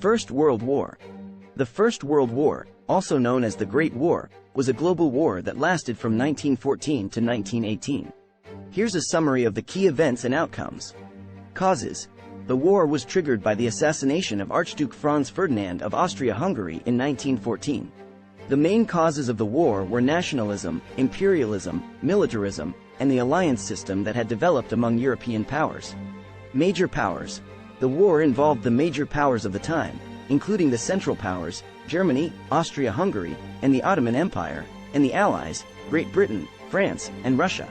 First World War. The First World War, also known as the Great War, was a global war that lasted from 1914 to 1918. Here's a summary of the key events and outcomes. Causes. The war was triggered by the assassination of Archduke Franz Ferdinand of Austria-Hungary in 1914. The main causes of the war were nationalism, imperialism, militarism, and the alliance system that had developed among European powers. Major powers. The war involved the major powers of the time, including the Central Powers, Germany, Austria-Hungary, and the Ottoman Empire, and the Allies, Great Britain, France, and Russia.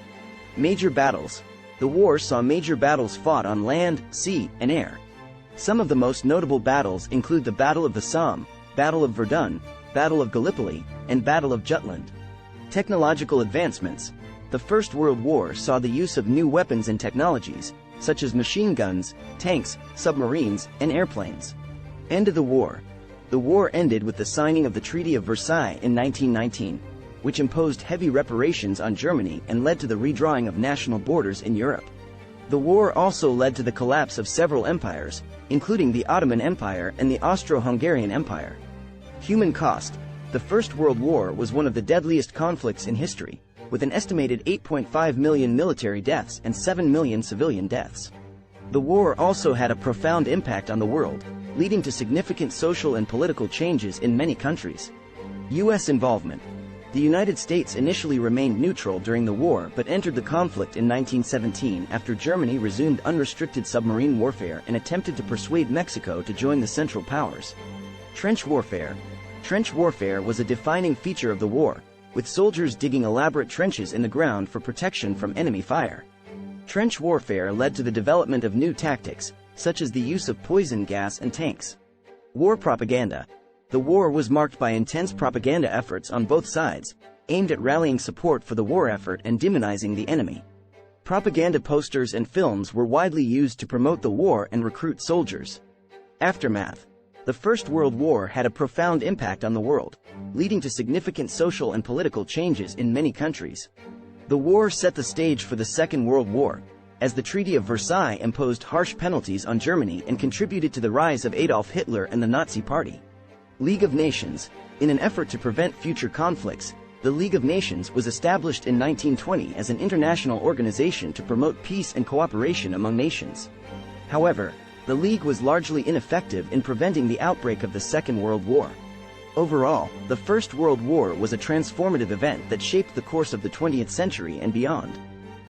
Major battles. The war saw major battles fought on land, sea, and air. Some of the most notable battles include the Battle of the Somme, Battle of Verdun, Battle of Gallipoli, and Battle of Jutland. Technological advancements. The First World War saw the use of new weapons and technologies, such as machine guns, tanks, submarines, and airplanes. End of the war. The war ended with the signing of the Treaty of Versailles in 1919, which imposed heavy reparations on Germany and led to the redrawing of national borders in Europe. The war also led to the collapse of several empires, including the Ottoman Empire and the Austro-Hungarian Empire. Human cost. The First World War was one of the deadliest conflicts in history, with an estimated 8.5 million military deaths and 7 million civilian deaths. The war also had a profound impact on the world, leading to significant social and political changes in many countries. U.S. involvement. The United States initially remained neutral during the war but entered the conflict in 1917 after Germany resumed unrestricted submarine warfare and attempted to persuade Mexico to join the Central Powers. Trench warfare. Trench warfare was a defining feature of the war, with soldiers digging elaborate trenches in the ground for protection from enemy fire. Trench warfare led to the development of new tactics, such as the use of poison gas and tanks. War propaganda. The war was marked by intense propaganda efforts on both sides, aimed at rallying support for the war effort and demonizing the enemy. Propaganda posters and films were widely used to promote the war and recruit soldiers. Aftermath. The First World War had a profound impact on the world, leading to significant social and political changes in many countries. The war set the stage for the Second World War, as the Treaty of Versailles imposed harsh penalties on Germany and contributed to the rise of Adolf Hitler and the Nazi Party. League of Nations. In an effort to prevent future conflicts, the League of Nations was established in 1920 as an international organization to promote peace and cooperation among nations. However, the League was largely ineffective in preventing the outbreak of the Second World War. Overall, the First World War was a transformative event that shaped the course of the 20th century and beyond.